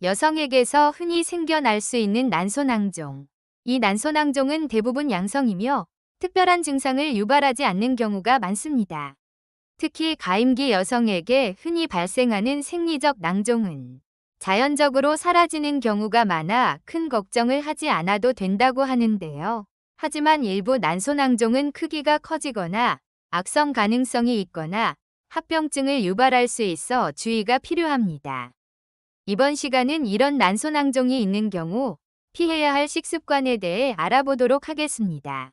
여성에게서 흔히 생겨날 수 있는 난소낭종. 이 난소낭종은 대부분 양성이며 특별한 증상을 유발하지 않는 경우가 많습니다. 특히 가임기 여성에게 흔히 발생하는 생리적 낭종은 자연적으로 사라지는 경우가 많아 큰 걱정을 하지 않아도 된다고 하는데요. 하지만 일부 난소낭종은 크기가 커지거나 악성 가능성이 있거나 합병증을 유발할 수 있어 주의가 필요합니다. 이번 시간은 이런 난소낭종이 있는 경우 피해야 할 식습관에 대해 알아보도록 하겠습니다.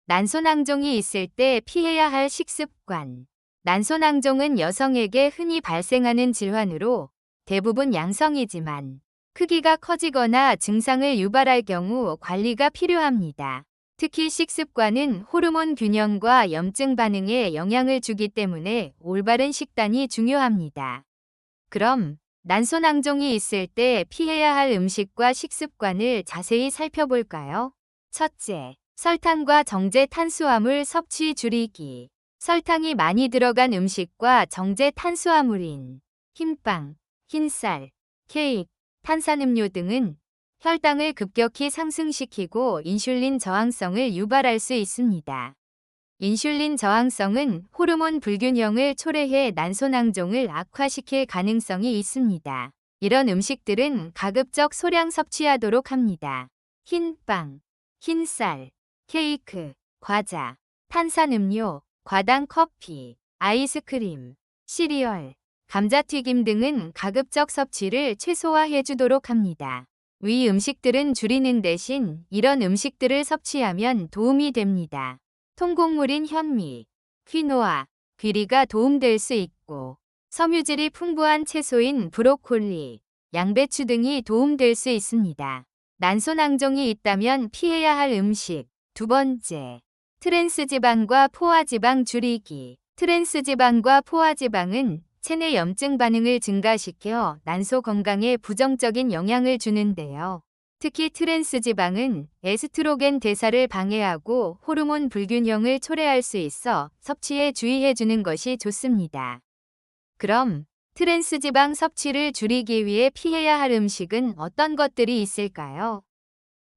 난소낭종이 있을 때 피해야 할 식습관. 난소낭종은 여성에게 흔히 발생하는 질환으로 대부분 양성이지만 크기가 커지거나 증상을 유발할 경우 관리가 필요합니다. 특히 식습관은 호르몬 균형과 염증 반응에 영향을 주기 때문에 올바른 식단이 중요합니다. 그럼 난소낭종이 있을 때 피해야 할 음식과 식습관을 자세히 살펴볼까요? 첫째, 설탕과 정제 탄수화물 섭취 줄이기. 설탕이 많이 들어간 음식과 정제 탄수화물인 흰빵, 흰쌀, 케이크, 탄산음료 등은 혈당을 급격히 상승시키고 인슐린 저항성을 유발할 수 있습니다. 인슐린 저항성은 호르몬 불균형을 초래해 난소낭종을 악화시킬 가능성이 있습니다. 이런 음식들은 가급적 소량 섭취하도록 합니다. 흰빵, 흰쌀, 케이크, 과자, 탄산음료, 과당 커피, 아이스크림, 시리얼, 감자튀김 등은 가급적 섭취를 최소화해 주도록 합니다. 위 음식들은 줄이는 대신 이런 음식들을 섭취하면 도움이 됩니다. 통곡물인 현미, 퀴노아, 귀리가 도움될 수 있고 섬유질이 풍부한 채소인 브로콜리, 양배추 등이 도움될 수 있습니다. 난소낭종이 있다면 피해야 할 음식. 두 번째, 트랜스지방과 포화지방 줄이기. 트랜스지방과 포화지방은 체내 염증 반응을 증가시켜 난소 건강에 부정적인 영향을 주는데요. 특히 트랜스지방은 에스트로겐 대사를 방해하고 호르몬 불균형을 초래할 수 있어 섭취에 주의해 주는 것이 좋습니다. 그럼 트랜스지방 섭취를 줄이기 위해 피해야 할 음식은 어떤 것들이 있을까요?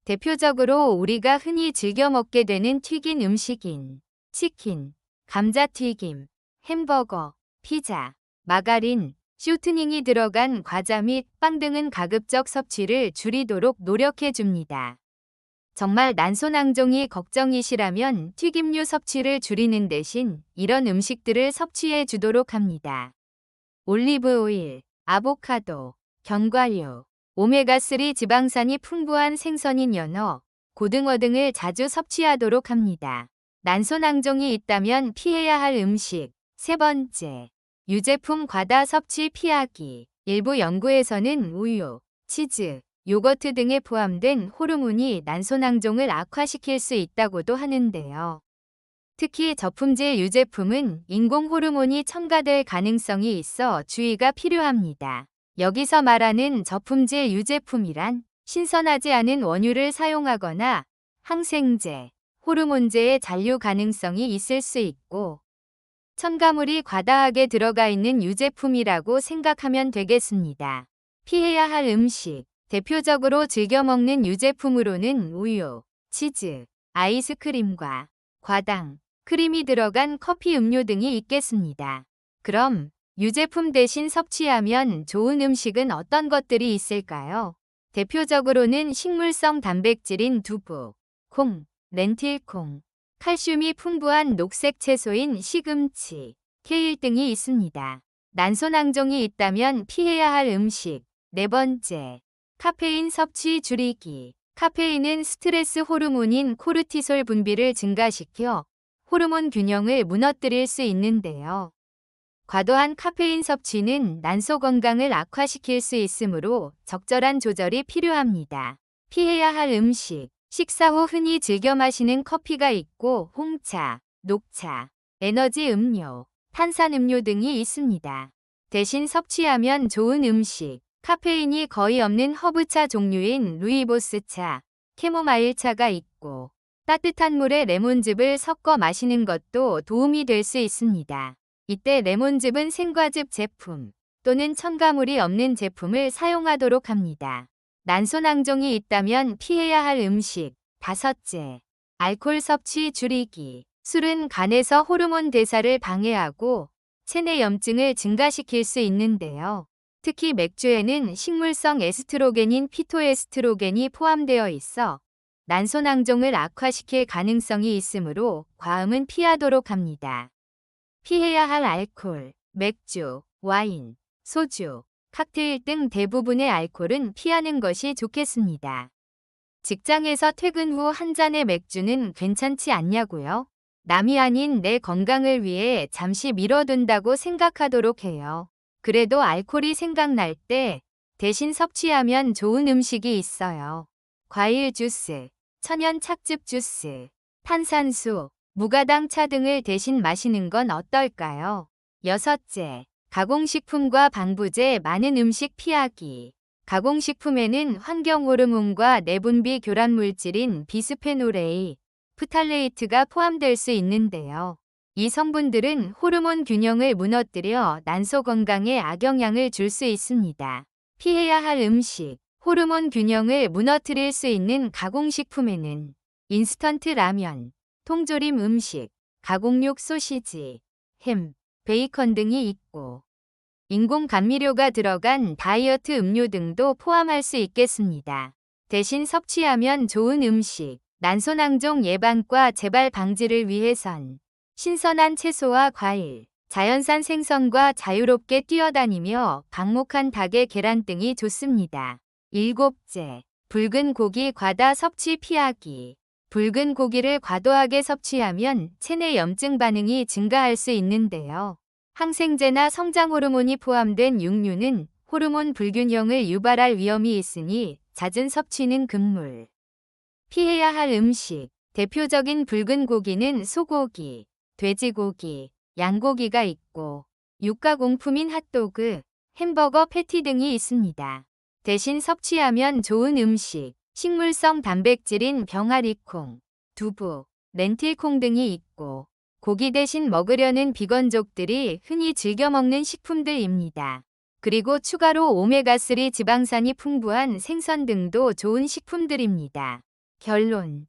대표적으로 우리가 흔히 즐겨 먹게 되는 튀긴 음식인 치킨, 감자튀김, 햄버거, 피자, 마가린, 쇼트닝이 들어간 과자 및 빵 등은 가급적 섭취를 줄이도록 노력해 줍니다. 정말 난소낭종이 걱정이시라면 튀김류 섭취를 줄이는 대신 이런 음식들을 섭취해 주도록 합니다. 올리브 오일, 아보카도, 견과류, 오메가3 지방산이 풍부한 생선인 연어, 고등어 등을 자주 섭취하도록 합니다. 난소낭종이 있다면 피해야 할 음식. 세 번째, 유제품 과다 섭취 피하기. 일부 연구에서는 우유, 치즈, 요거트 등에 포함된 호르몬이 난소낭종을 악화시킬 수 있다고도 하는데요. 특히 저품질 유제품은 인공 호르몬이 첨가될 가능성이 있어 주의가 필요합니다. 여기서 말하는 저품질 유제품이란 신선하지 않은 원유를 사용하거나 항생제, 호르몬제의 잔류 가능성이 있을 수 있고 첨가물이 과다하게 들어가 있는 유제품이라고 생각하면 되겠습니다. 피해야 할 음식. 대표적으로 즐겨 먹는 유제품으로는 우유, 치즈, 아이스크림과 과당, 크림이 들어간 커피 음료 등이 있겠습니다. 그럼 유제품 대신 섭취하면 좋은 음식은 어떤 것들이 있을까요? 대표적으로는 식물성 단백질인 두부, 콩, 렌틸콩, 칼슘이 풍부한 녹색 채소인 시금치, 케일 등이 있습니다. 난소낭종이 있다면 피해야 할 음식. 네 번째, 카페인 섭취 줄이기. 카페인은 스트레스 호르몬인 코르티솔 분비를 증가시켜 호르몬 균형을 무너뜨릴 수 있는데요. 과도한 카페인 섭취는 난소 건강을 악화시킬 수 있으므로 적절한 조절이 필요합니다. 피해야 할 음식. 식사 후 흔히 즐겨 마시는 커피가 있고 홍차, 녹차, 에너지 음료, 탄산음료 등이 있습니다. 대신 섭취하면 좋은 음식. 카페인이 거의 없는 허브차 종류인 루이보스차, 캐모마일차가 있고 따뜻한 물에 레몬즙을 섞어 마시는 것도 도움이 될 수 있습니다. 이때 레몬즙은 생과즙 제품, 또는 첨가물이 없는 제품을 사용하도록 합니다. 난소낭종이 있다면 피해야 할 음식. 5째. 알코올 섭취 줄이기. 술은 간에서 호르몬 대사를 방해하고 체내 염증을 증가시킬 수 있는데요. 특히 맥주에는 식물성 에스트로겐인 피토에스트로겐이 포함되어 있어 난소낭종을 악화시킬 가능성이 있으므로 과음은 피하도록 합니다. 피해야 할 알코올. 맥주, 와인, 소주, 칵테일 등 대부분의 알코올은 피하는 것이 좋겠습니다. 직장에서 퇴근 후 한 잔의 맥주는 괜찮지 않냐고요? 남이 아닌 내 건강을 위해 잠시 미뤄둔다고 생각하도록 해요. 그래도 알코올이 생각날 때 대신 섭취하면 좋은 음식이 있어요. 과일 주스, 천연 착즙 주스, 탄산수, 무가당 차 등을 대신 마시는 건 어떨까요? 6째. 가공식품과 방부제 많은 음식 피하기. 가공식품에는 환경호르몬과 내분비 교란물질인 비스페놀 A, 프탈레이트가 포함될 수 있는데요. 이 성분들은 호르몬 균형을 무너뜨려 난소 건강에 악영향을 줄 수 있습니다. 피해야 할 음식. 호르몬 균형을 무너뜨릴 수 있는 가공식품에는 인스턴트 라면, 통조림 음식, 가공육 소시지, 햄, 베이컨 등이 있고 인공 감미료가 들어간 다이어트 음료 등도 포함할 수 있겠습니다. 대신 섭취하면 좋은 음식. 난소낭종 예방과 재발 방지를 위해선 신선한 채소와 과일, 자연산 생선과 자유롭게 뛰어다니며 방목한 닭의 계란 등이 좋습니다. 7째. 붉은 고기 과다 섭취 피하기. 붉은 고기를 과도하게 섭취하면 체내 염증 반응이 증가할 수 있는데요. 항생제나 성장 호르몬이 포함된 육류는 호르몬 불균형을 유발할 위험이 있으니 잦은 섭취는 금물. 피해야 할 음식. 대표적인 붉은 고기는 소고기, 돼지고기, 양고기가 있고 육가공품인 핫도그, 햄버거 패티 등이 있습니다. 대신 섭취하면 좋은 음식. 식물성 단백질인 병아리콩, 두부, 렌틸콩 등이 있고 고기 대신 먹으려는 비건족들이 흔히 즐겨 먹는 식품들입니다. 그리고 추가로 오메가3 지방산이 풍부한 생선 등도 좋은 식품들입니다. 결론.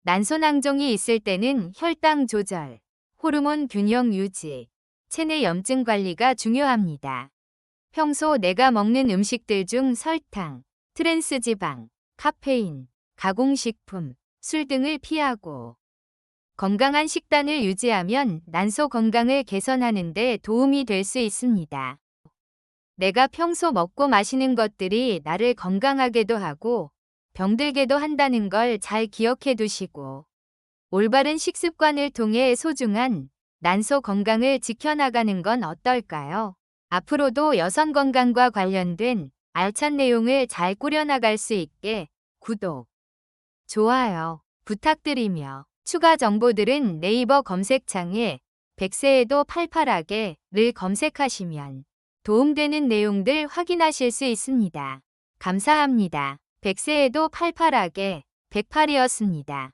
난소낭종이 있을 때는 혈당 조절, 호르몬 균형 유지, 체내 염증 관리가 중요합니다. 평소 내가 먹는 음식들 중 설탕, 트랜스지방, 카페인, 가공식품, 술 등을 피하고 건강한 식단을 유지하면 난소 건강을 개선하는 데 도움이 될 수 있습니다. 내가 평소 먹고 마시는 것들이 나를 건강하게도 하고 병들게도 한다는 걸 잘 기억해 두시고 올바른 식습관을 통해 소중한 난소 건강을 지켜나가는 건 어떨까요? 앞으로도 여성 건강과 관련된 알찬 내용을 잘 꾸려나갈 수 있게 구독, 좋아요 부탁드리며 추가 정보들은 네이버 검색창에 100세에도 팔팔하게를 검색하시면 도움되는 내용들 확인하실 수 있습니다. 감사합니다. 100세에도 팔팔하게 108이었습니다.